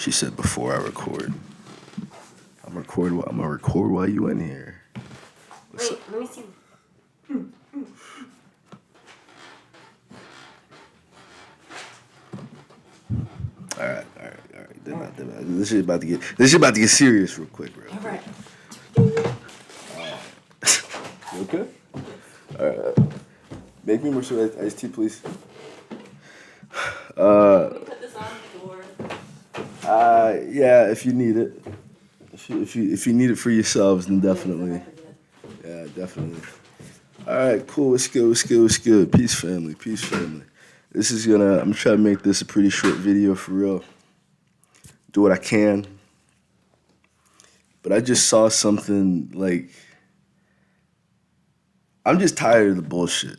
She said before I record. I'm gonna record while you in here. Wait, let me see. All right. This shit about to get serious real quick, bro. All right. You okay? All right. Make me more iced tea, please. Let me put this on the door. Yeah, if you need it. If you need it for yourselves, then definitely. Yeah, definitely. All right, cool. What's good? Peace, family. I'm trying to make this a pretty short video for real. Do what I can. But I just saw something like, I'm just tired of the bullshit.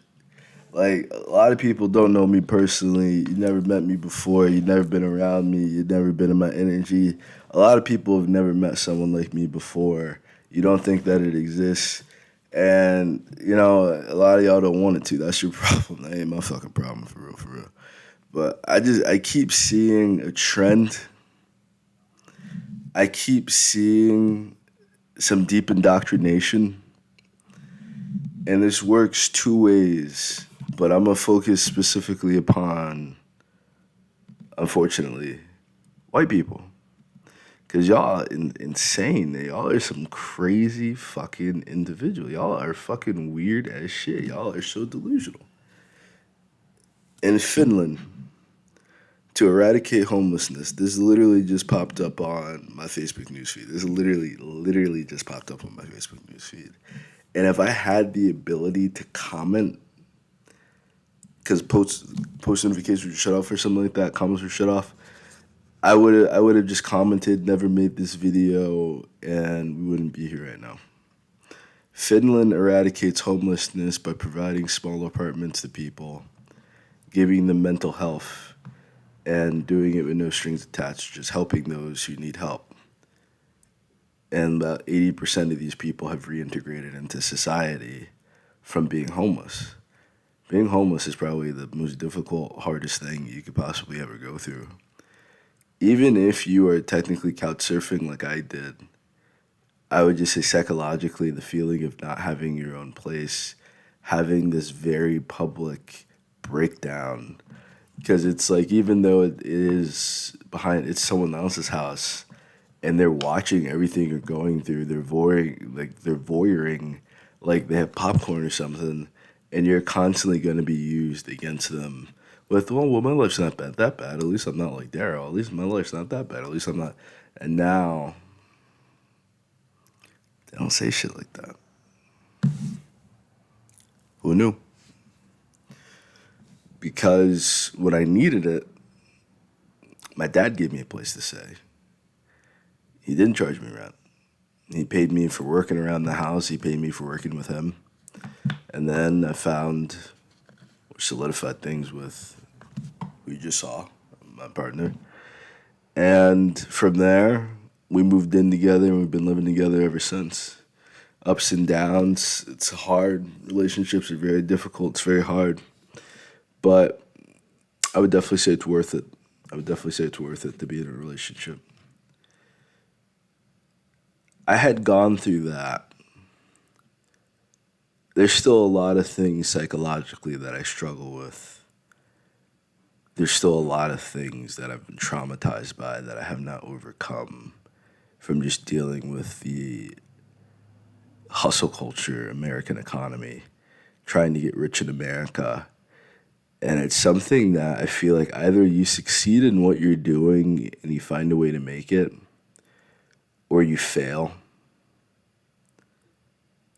Like, a lot of people don't know me personally. You never met me before. You've never been around me. You've never been in my energy. A lot of people have never met someone like me before. You don't think that it exists. And, you know, a lot of y'all don't want it to. That's your problem. That ain't my fucking problem, for real. But I keep seeing a trend. I keep seeing some deep indoctrination. And this works two ways. But I'm going to focus specifically upon, unfortunately, white people. Because y'all insane. Y'all are some crazy fucking individual. Y'all are fucking weird as shit. Y'all are so delusional. In Finland, to eradicate homelessness, this literally just popped up on my Facebook newsfeed. This literally just popped up on my Facebook newsfeed. And if I had the ability to comment, because post notifications were shut off or something like that, comments were shut off, I would have just commented, never made this video, and we wouldn't be here right now. Finland eradicates homelessness by providing small apartments to people, giving them mental health, and doing it with no strings attached, just helping those who need help. And about 80% of these people have reintegrated into society from being homeless. Being homeless is probably the most difficult, hardest thing you could possibly ever go through. Even if you are technically couch surfing like I did, I would just say psychologically the feeling of not having your own place, having this very public breakdown, because it's like, even though it's someone else's house and they're watching everything you're going through, they're voyeuring, like they have popcorn or something, and you're constantly going to be used against them with, well, my life's not that bad. At least I'm not like Daryl. At least my life's not that bad. At least I'm not. And now, they don't say shit like that. Who knew? Because when I needed it, my dad gave me a place to stay. He didn't charge me rent. He paid me for working around the house. He paid me for working with him. And then I found, or solidified things with who you just saw, my partner. And from there, we moved in together and we've been living together ever since. Ups and downs. It's hard. Relationships are very difficult. It's very hard. But I would definitely say it's worth it. To be in a relationship. I had gone through that. There's still a lot of things psychologically that I struggle with. There's still a lot of things that I've been traumatized by that I have not overcome from just dealing with the hustle culture, American economy, trying to get rich in America. And it's something that I feel like either you succeed in what you're doing and you find a way to make it, or you fail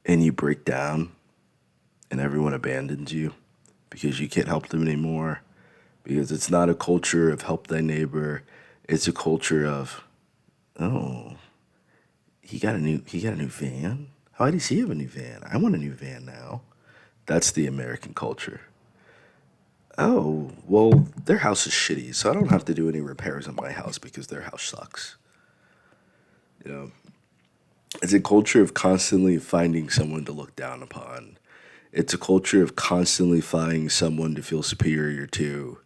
and you break down and everyone abandons you because you can't help them anymore. Because it's not a culture of help thy neighbor. It's a culture of, oh, he got a new van? How does he have a new van? I want a new van now. That's the American culture. Oh, well, their house is shitty, so I don't have to do any repairs on my house because their house sucks. You know, it's a culture of constantly finding someone to look down upon. It's a culture of constantly finding someone to feel superior to.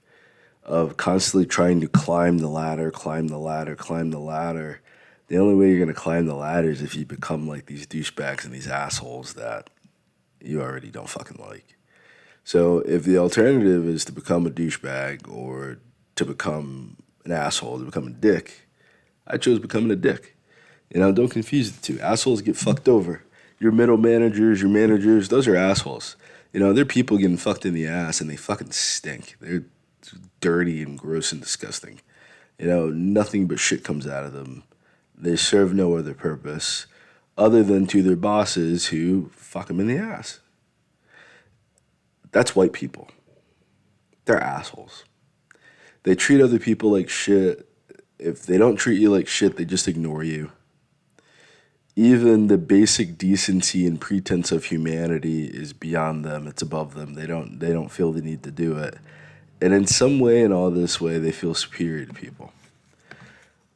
of constantly trying to climb the ladder, climb the ladder, climb the ladder. The only way you're going to climb the ladder is if you become like these douchebags and these assholes that you already don't fucking like. So if the alternative is to become a douchebag or to become an asshole, to become a dick, I chose becoming a dick. You know, don't confuse the two. Assholes get fucked over. Your middle managers, your managers, those are assholes. You know, they're people getting fucked in the ass and they fucking stink. They're dirty and gross and disgusting. You know, nothing but shit comes out of them. They serve no other purpose other than to their bosses who fuck them in the ass. That's white people. They're assholes. They treat other people like shit. If they don't treat you like shit, they just ignore you. Even the basic decency and pretense of humanity is beyond them. It's above them. They don't feel the need to do it. And in some way, in all this way, they feel superior to people.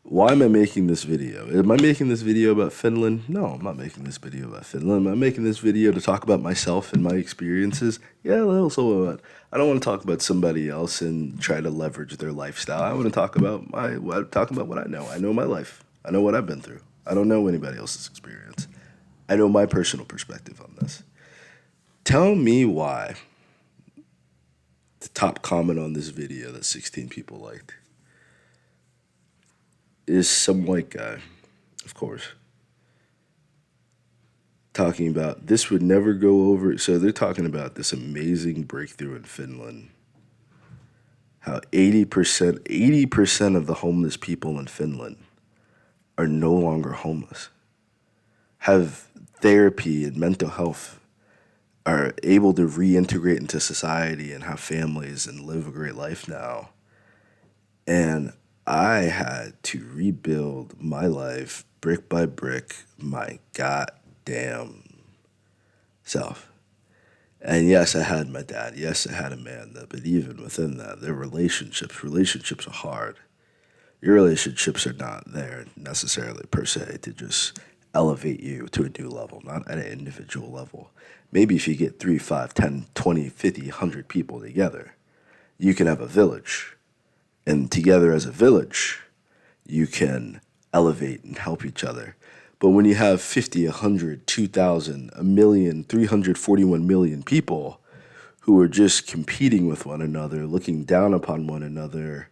Why am I making this video? Am I making this video about Finland? No, I'm not making this video about Finland. Am I making this video to talk about myself and my experiences? Yeah, also I don't want to talk about somebody else and try to leverage their lifestyle. I want to talk about what I know. I know my life. I know what I've been through. I don't know anybody else's experience. I know my personal perspective on this. Tell me why the top comment on this video that 16 people liked is some white guy, of course, talking about this would never go over. So they're talking about this amazing breakthrough in Finland. How 80% of the homeless people in Finland are no longer homeless, have therapy and mental health, are able to reintegrate into society and have families and live a great life now. And I had to rebuild my life brick by brick, my goddamn self. And yes, I had my dad. Yes, I had Amanda. But even within that, their relationships are hard. Your relationships are not there necessarily per se to just elevate you to a new level, not at an individual level. Maybe if you get 3, 5, 10, 20, 50, 100 people together, you can have a village. And together as a village, you can elevate and help each other. But when you have 50, 100, 2,000, a million, 341 million people who are just competing with one another, looking down upon one another,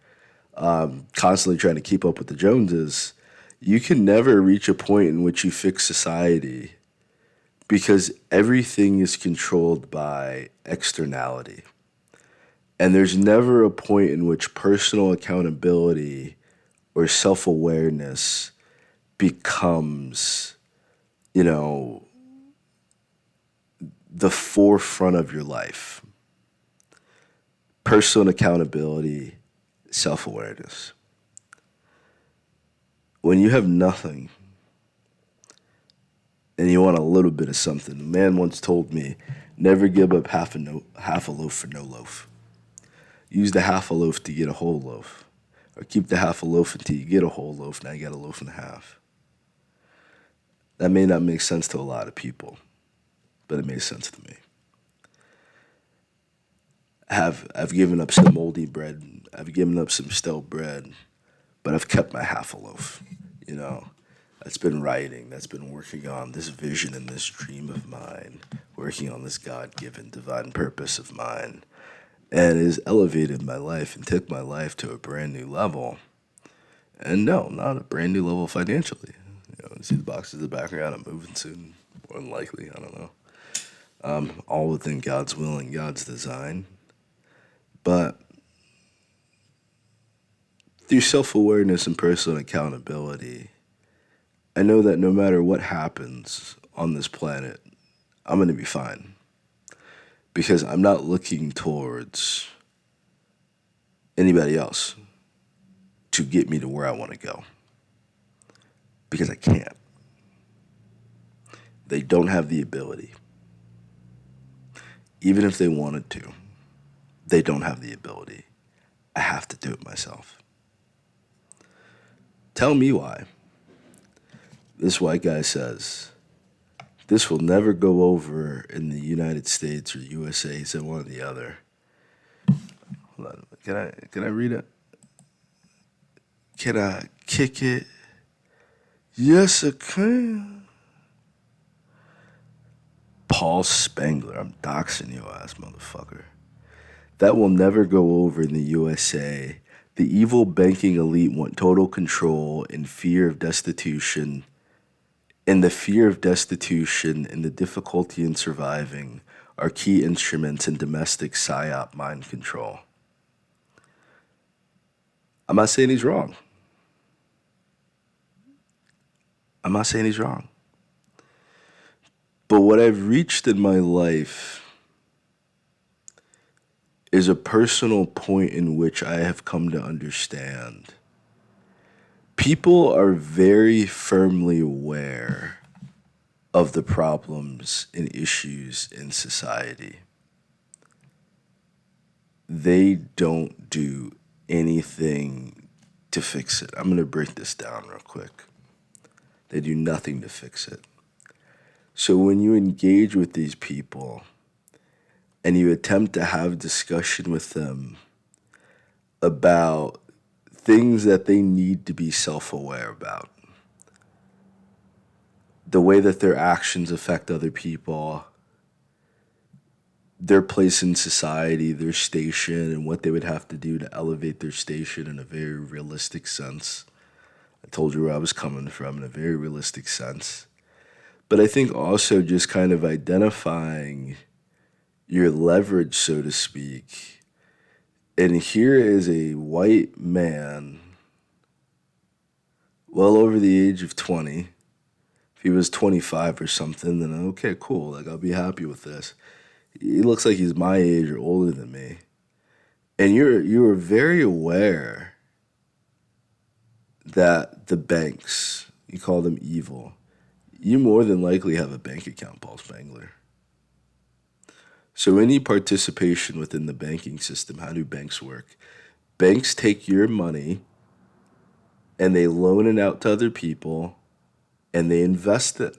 constantly trying to keep up with the Joneses, you can never reach a point in which you fix society because everything is controlled by externality. And there's never a point in which personal accountability or self-awareness becomes, you know, the forefront of your life. Personal accountability, self-awareness. When you have nothing and you want a little bit of something, a man once told me, never give up half a loaf for no loaf. Use the half a loaf to get a whole loaf. Or keep the half a loaf until you get a whole loaf. Now you got a loaf and a half. That may not make sense to a lot of people, but it makes sense to me. I've given up some moldy bread. I've given up some stale bread, but I've kept my half a loaf. You know, that's been writing. That's been working on this vision and this dream of mine, working on this God-given divine purpose of mine, and has elevated my life and took my life to a brand new level. And no, not a brand new level financially. You know, you see the boxes in the background. I'm moving soon, more than likely. I don't know. All within God's will and God's design. But through self-awareness and personal accountability, I know that no matter what happens on this planet, I'm going to be fine. Because I'm not looking towards anybody else to get me to where I want to go. Because I can't. They don't have the ability. Even if they wanted to, they don't have the ability. I have to do it myself. Tell me why. This white guy says, this will never go over in the United States or USA. He said one or the other. Hold on. Can I read it? Can I kick it? Yes, I can. Paul Spangler, I'm doxing your ass, motherfucker. That will never go over in the USA. The evil banking elite want total control and fear of destitution, and the fear of destitution and the difficulty in surviving are key instruments in domestic psyop mind control. I'm not saying he's wrong. I'm not saying he's wrong. But what I've reached in my life is a personal point in which I have come to understand people are very firmly aware of the problems and issues in society. They don't do anything to fix it. I'm going to break this down real quick. They do nothing to fix it. So when you engage with these people and you attempt to have discussion with them about things that they need to be self-aware about, the way that their actions affect other people, their place in society, their station, and what they would have to do to elevate their station in a very realistic sense. I told you where I was coming from in a very realistic sense. But I think also just kind of identifying your leverage, so to speak. And here is a white man, well over the age of 20. If he was 25 or something, then okay, cool. Like, I'll be happy with this. He looks like he's my age or older than me. And you're very aware that the banks, you call them evil, you more than likely have a bank account, Paul Spangler. So any participation within the banking system, how do banks work? Banks take your money and they loan it out to other people and they invest it.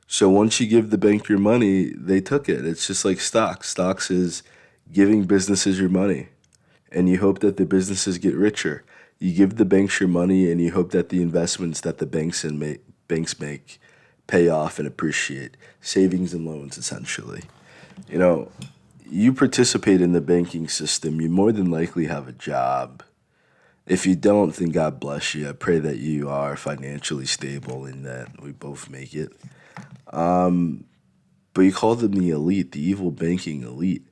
So once you give the bank your money, they took it. It's just like stocks. Stocks is giving businesses your money and you hope that the businesses get richer. You give the banks your money and you hope that the investments that the banks make pay off and appreciate. Savings and loans, essentially. You know, you participate in the banking system, you more than likely have a job. If you don't, then God bless you. I pray that you are financially stable and that we both make it. But you call them the elite, the evil banking elite.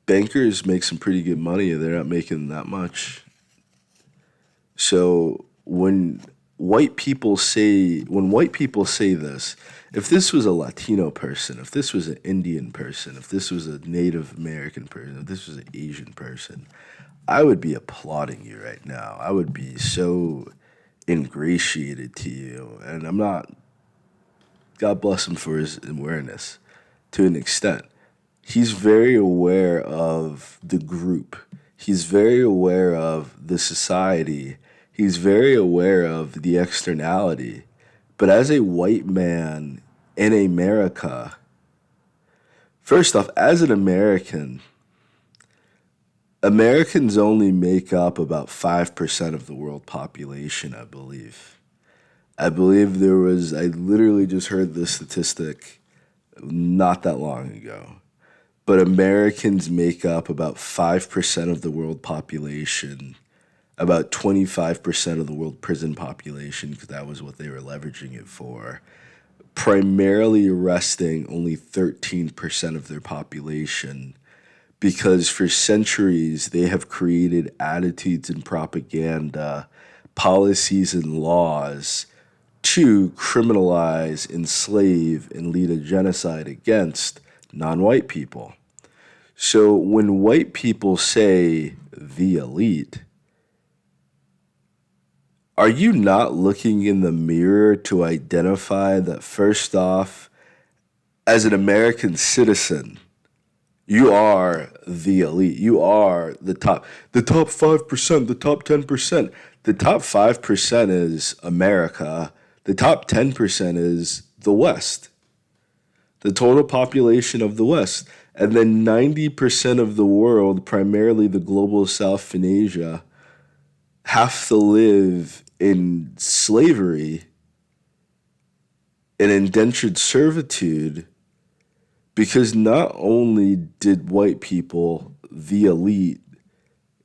Bankers make some pretty good money and they're not making that much. So when white people say this, if this was a Latino person, if this was an Indian person, if this was a Native American person, if this was an Asian person, I would be applauding you right now. I would be so ingratiated to you. And I'm not, God bless him for his awareness to an extent. He's very aware of the group. He's very aware of the society. He's very aware of the externality. But as a white man in America, first off, as an American, Americans only make up about 5% of the world population, I believe. I literally just heard this statistic not that long ago. But Americans make up about 5% of the world population, about 25% of the world prison population, because that was what they were leveraging it for, primarily arresting only 13% of their population, because for centuries they have created attitudes and propaganda, policies and laws to criminalize, enslave, and lead a genocide against non-white people. So when white people say the elite, are you not looking in the mirror to identify that first off, as an American citizen, you are the elite. You are the top 5%, the top 10%. The top 5% is America. The top 10% is the West. The total population of the West. And then 90% of the world, primarily the global south and Asia, have to live in slavery and indentured servitude because not only did white people, the elite,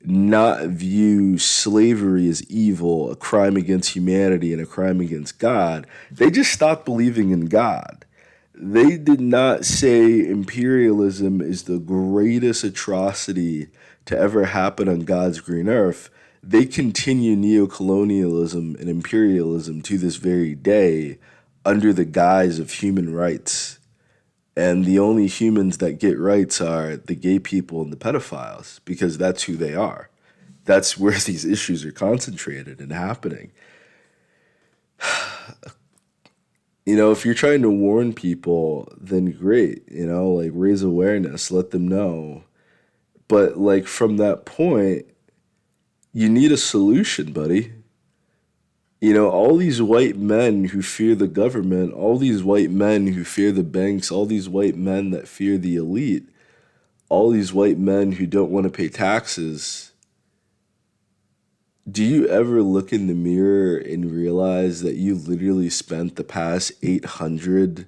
not view slavery as evil, a crime against humanity and a crime against God, they just stopped believing in God. They did not say imperialism is the greatest atrocity to ever happen on God's green earth. They continue neocolonialism and imperialism to this very day under the guise of human rights. And the only humans that get rights are the gay people and the pedophiles because that's who they are. That's where these issues are concentrated and happening. You know, if you're trying to warn people, then great, you know, like raise awareness, let them know. But like from that point, you need a solution, buddy. You know, all these white men who fear the government, all these white men who fear the banks, all these white men that fear the elite, all these white men who don't want to pay taxes, do you ever look in the mirror and realize that you literally spent the past 800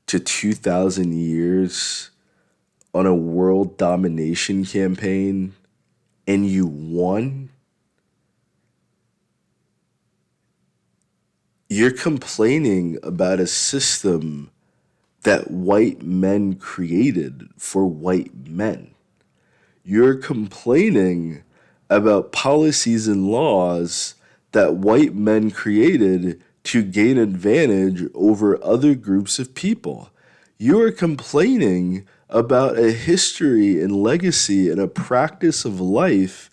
to 2,000 years on a world domination campaign and you won? You're complaining about a system that white men created for white men. You're complaining about policies and laws that white men created to gain advantage over other groups of people. You are complaining about a history and legacy and a practice of life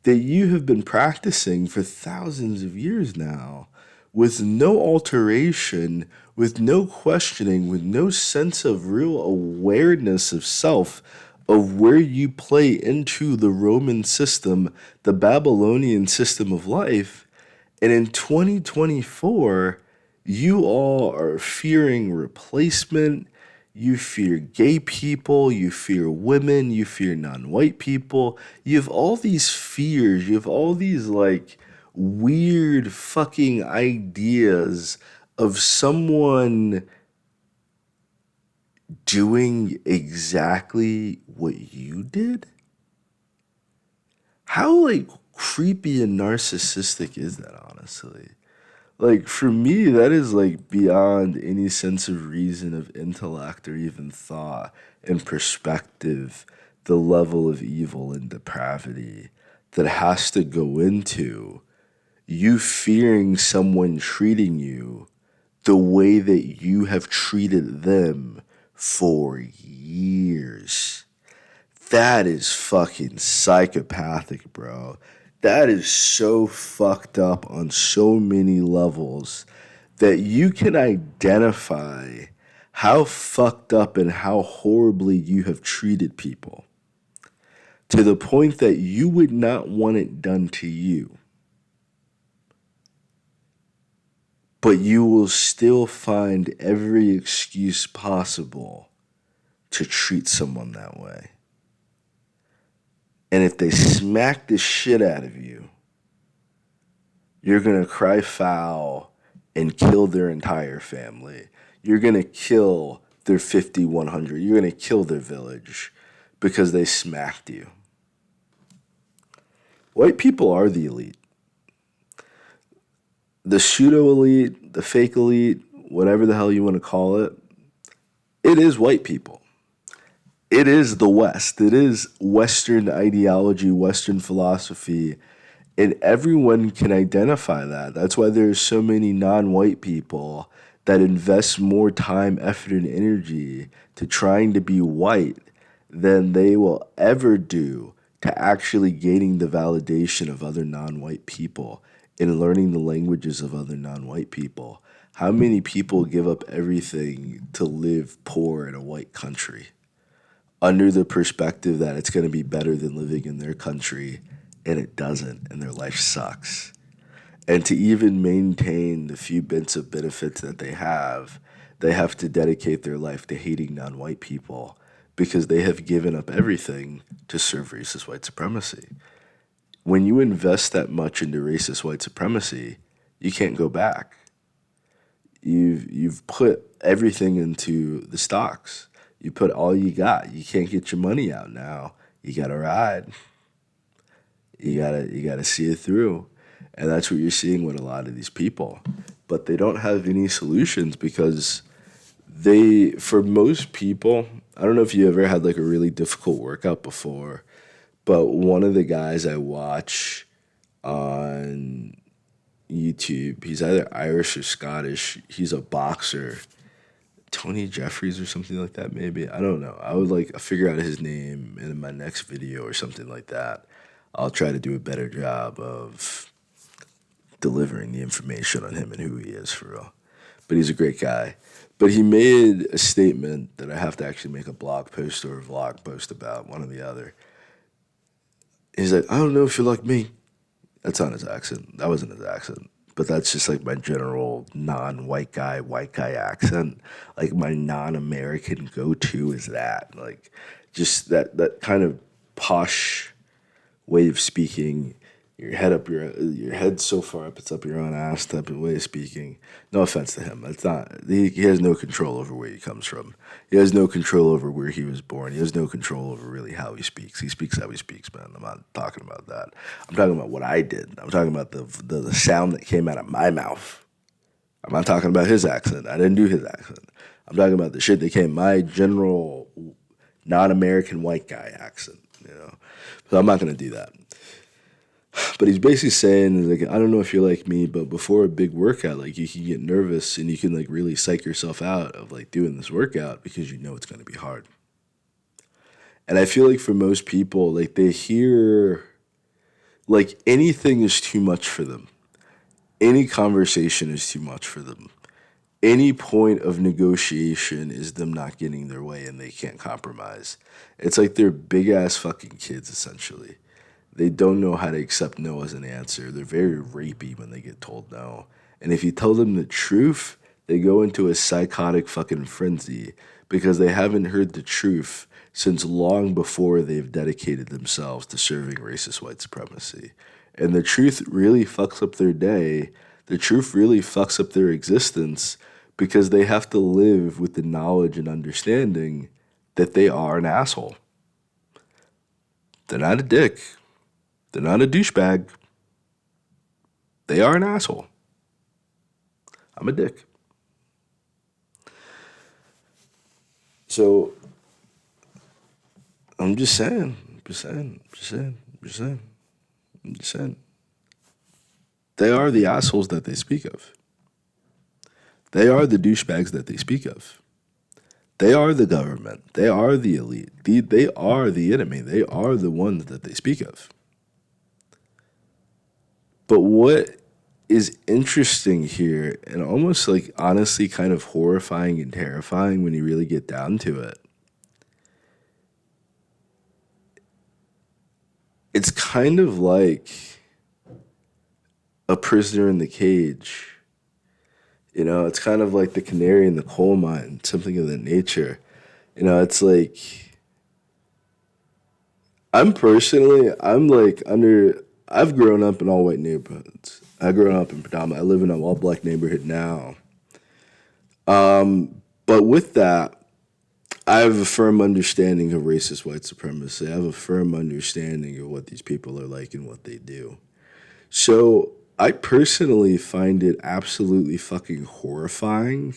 that you have been practicing for thousands of years now with no alteration, with no questioning, with no sense of real awareness of self, of where you play into the Roman system, the Babylonian system of life. And in 2024, you all are fearing replacement. You fear gay people. You fear women. You fear non white people. You have all these fears. You have all these like weird fucking ideas of someone doing exactly what you did? How like creepy and narcissistic is that, honestly? Like for me, that is like beyond any sense of reason, of intellect, or even thought and perspective, the level of evil and depravity that has to go into you fearing someone treating you the way that you have treated them for years. That is fucking psychopathic, bro. That is so fucked up on so many levels that you can identify how fucked up and how horribly you have treated people to the point that you would not want it done to you. But you will still find every excuse possible to treat someone that way. And if they smack the shit out of you, you're going to cry foul and kill their entire family. You're going to kill their 50, 100. You're going to kill their village because they smacked you. White people are the elite. The pseudo elite, the fake elite, whatever the hell you want to call it, it is white people. It is the West. It is Western ideology, Western philosophy, and everyone can identify that. That's why there's so many non-white people that invest more time, effort, and energy to trying to be white than they will ever do to actually gaining the validation of other non-white people and learning the languages of other non-white people. How many people give up everything to live poor in a white country under the perspective that it's going to be better than living in their country, and it doesn't, and their life sucks? And to even maintain the few bits of benefits that they have to dedicate their life to hating non-white people because they have given up everything to serve racist white supremacy. When you invest that much into racist white supremacy, you can't go back. You've put everything into the stocks. You put all you got. You can't get your money out now. You gotta ride. You gotta see it through. And that's what you're seeing with a lot of these people. But they don't have any solutions because for most people, I don't know if you ever had like a really difficult workout before, but one of the guys I watch on YouTube, he's either Irish or Scottish. He's a boxer. Tony Jeffries or something like that, maybe. I don't know. I would like figure out his name in my next video or something like that. I'll try to do a better job of delivering the information on him and who he is for real. But he's a great guy. But he made a statement that I have to actually make a blog post or a vlog post about, one or the other. He's like, I don't know if you're like me. That's not his accent. That wasn't his accent. But that's just like my general non-white guy, white guy accent. Like my non-American go-to is that. Like just that kind of posh way of speaking. Your head's so far up, it's up your own ass type of way of speaking. No offense to him. That's not he has no control over where he comes from. He has no control over where he was born. He has no control over really how he speaks. He speaks how he speaks, man. I'm not talking about that. I'm talking about what I did. I'm talking about the sound that came out of my mouth. I'm not talking about his accent. I didn't do his accent. I'm talking about the shit that came my general non-American white guy accent, you know. So I'm not gonna do that. But he's basically saying, like, I don't know if you're like me, but before a big workout, like, you can get nervous and you can, like, really psych yourself out of, like, doing this workout because you know it's going to be hard. And I feel like for most people, like, they hear, like, anything is too much for them. Any conversation is too much for them. Any point of negotiation is them not getting their way and they can't compromise. It's like they're big-ass fucking kids, essentially. They don't know how to accept no as an answer. They're very rapey when they get told no. And if you tell them the truth, they go into a psychotic fucking frenzy because they haven't heard the truth since long before they've dedicated themselves to serving racist white supremacy. And the truth really fucks up their day. The truth really fucks up their existence because they have to live with the knowledge and understanding that they are an asshole. They're not a dick. They're not a douchebag. They are an asshole. I'm a dick. So, I'm just saying. They are the assholes that they speak of. They are the douchebags that they speak of. They are the government. They are the elite. They are the enemy. They are the ones that they speak of. But what is interesting here, and almost like honestly kind of horrifying and terrifying when you really get down to it, it's kind of like a prisoner in the cage. You know, it's kind of like the canary in the coal mine, something of that nature. You know, it's like, I've grown up in all white neighborhoods. I live in an all black neighborhood now. But with that, I have a firm understanding of racist white supremacy. I have a firm understanding of what these people are like and what they do. So I personally find it absolutely fucking horrifying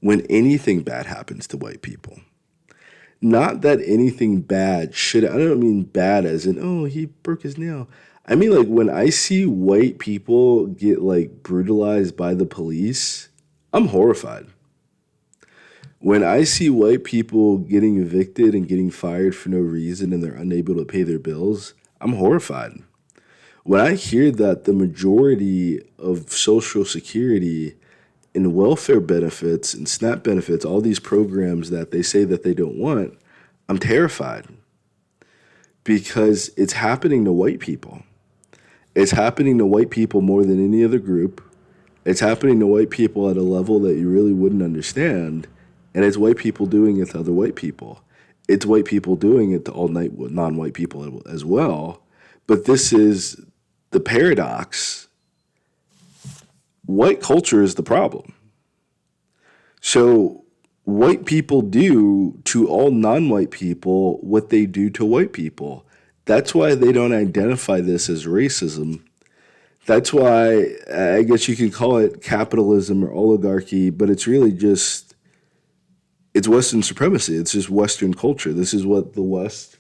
when anything bad happens to white people. Not that anything bad should, I don't mean bad as in, oh, he broke his nail. I mean, like, when I see white people get, like, brutalized by the police, I'm horrified. When I see white people getting evicted and getting fired for no reason and they're unable to pay their bills, I'm horrified. When I hear that the majority of Social Security and welfare benefits and SNAP benefits, all these programs that they say that they don't want, I'm terrified because it's happening to white people. It's happening to white people more than any other group. It's happening to white people at a level that you really wouldn't understand, and it's white people doing it to other white people. It's white people doing it to all non-white people as well. But this is the paradox. White culture is the problem. So white people do to all non-white people what they do to white people. That's why they don't identify this as racism. That's why I guess you can call it capitalism or oligarchy, but it's really just it's Western supremacy. It's just Western culture. This is what the West.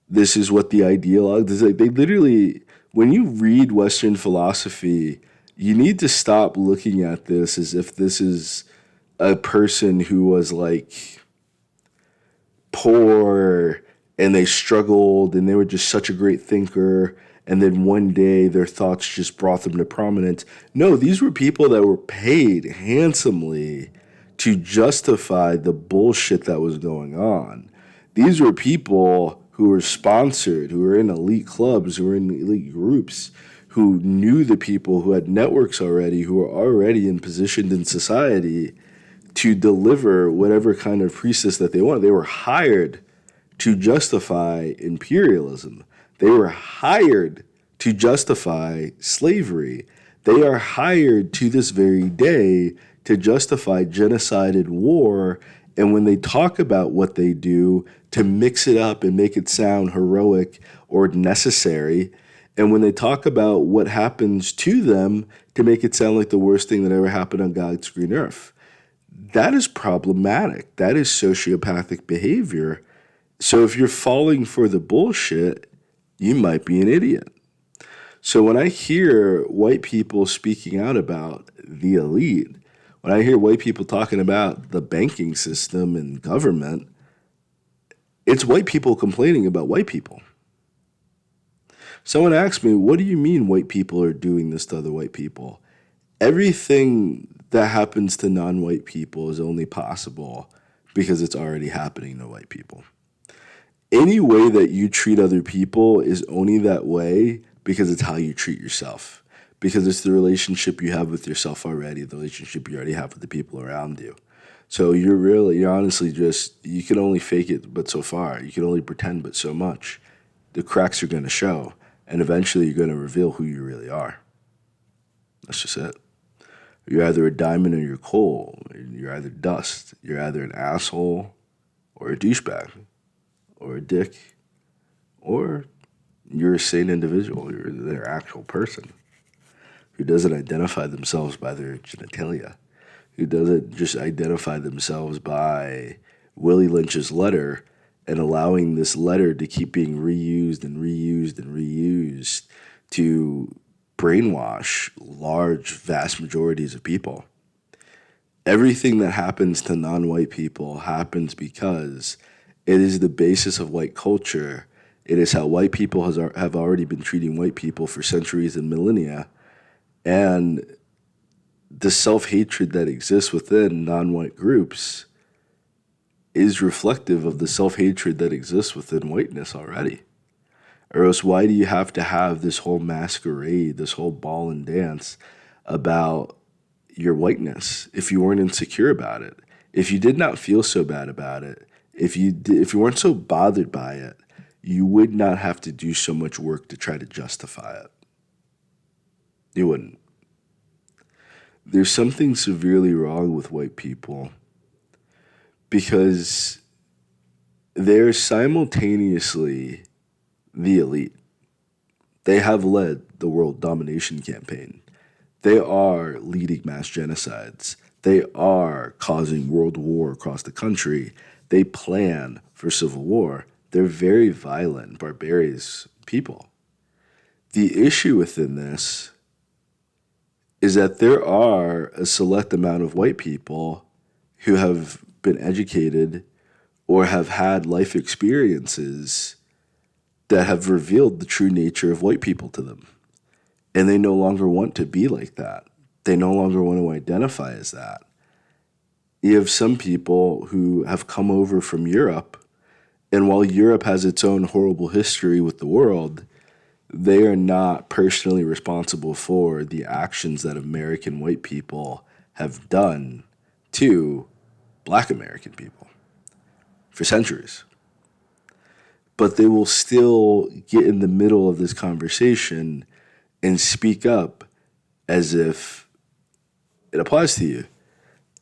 This is what the ideologue. This is like they literally. When you read Western philosophy, you need to stop looking at this as if this is a person who was like poor and they struggled and they were just such a great thinker and then one day their thoughts just brought them to prominence. No, these were people that were paid handsomely to justify the bullshit that was going on. These were people who were sponsored, who were in elite clubs, who were in elite groups, who knew the people, who had networks already, who were already in positioned in society to deliver whatever kind of priestess that they wanted. They were hired to justify imperialism. They were hired to justify slavery. They are hired to this very day to justify genocide and war. And when they talk about what they do, to mix it up and make it sound heroic or necessary. And when they talk about what happens to them, to make it sound like the worst thing that ever happened on God's green earth. That is problematic. That is sociopathic behavior. So if you're falling for the bullshit, you might be an idiot. So when I hear white people speaking out about the elite, when I hear white people talking about the banking system and government, it's white people complaining about white people. Someone asked me, what do you mean white people are doing this to other white people? Everything that happens to non-white people is only possible because it's already happening to white people. Any way that you treat other people is only that way because it's how you treat yourself. Because it's the relationship you have with yourself already, the relationship you already have with the people around you. So you're honestly just, you can only fake it but so far. You can only pretend but so much. The cracks are going to show, and eventually you're going to reveal who you really are. That's just it. You're either a diamond or you're coal. You're either dust. You're either an asshole or a douchebag or a dick, or you're a sane individual. You're their actual person who doesn't identify themselves by their genitalia, who doesn't just identify themselves by Willie Lynch's letter and allowing this letter to keep being reused and reused and reused to brainwash large, vast majorities of people. Everything that happens to non-white people happens because it is the basis of white culture. It is how white people have already been treating white people for centuries and millennia. And the self-hatred that exists within non-white groups is reflective of the self-hatred that exists within whiteness already. Or else why do you have to have this whole masquerade, this whole ball and dance about your whiteness if you weren't insecure about it? If you did not feel so bad about it, if you weren't so bothered by it, you would not have to do so much work to try to justify it. You wouldn't. There's something severely wrong with white people because they're simultaneously the elite. They have led the world domination campaign. They are leading mass genocides. They are causing world war across the country. They plan for civil war. They're very violent, barbarous people. The issue within this is that there are a select amount of white people who have been educated or have had life experiences that have revealed the true nature of white people to them. And they no longer want to be like that. They no longer want to identify as that. You have some people who have come over from Europe, and while Europe has its own horrible history with the world, they are not personally responsible for the actions that American white people have done to Black American people for centuries. but they will still get in the middle of this conversation and speak up as if it applies to you.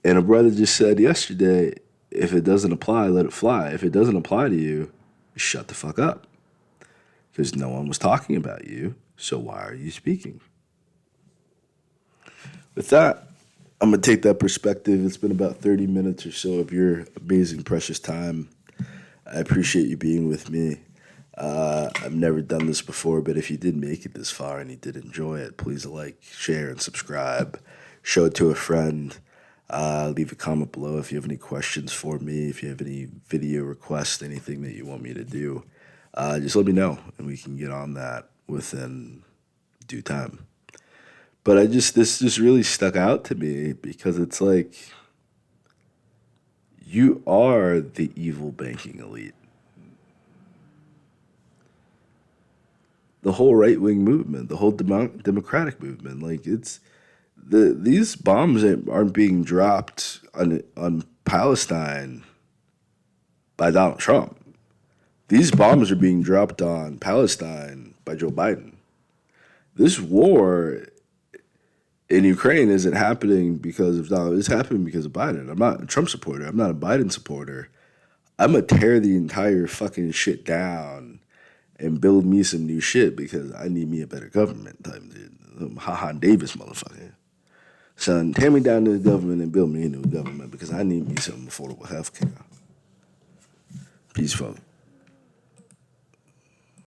And a brother just said yesterday, if it doesn't apply, let it fly. If it doesn't apply to you, shut the fuck up. Because no one was talking about you, so why are you speaking? With that, I'm going to take that perspective. It's been about 30 minutes or so of your amazing, precious time. I appreciate you being with me. I've never done this before, but if you did make it this far and you did enjoy it, please like, share, and subscribe. Show it to a friend. Leave a comment below if you have any questions for me, if you have any video requests, anything that you want me to do. Just let me know, and we can get on that within due time. But this just really stuck out to me because it's like, you are the evil banking elite. The whole right-wing movement, the whole democratic movement, like these bombs aren't being dropped on Palestine by Donald Trump. These bombs are being dropped on Palestine by Joe Biden. This war in Ukraine isn't happening because of Donald. It's happening because of Biden. I'm not a Trump supporter. I'm not a Biden supporter. I'm going to tear the entire fucking shit down and build me some new shit because I need me a better government type dude. Ha Davis motherfucker. Son, tear me down to the government and build me a new government because I need me some affordable health care. Peace, folks.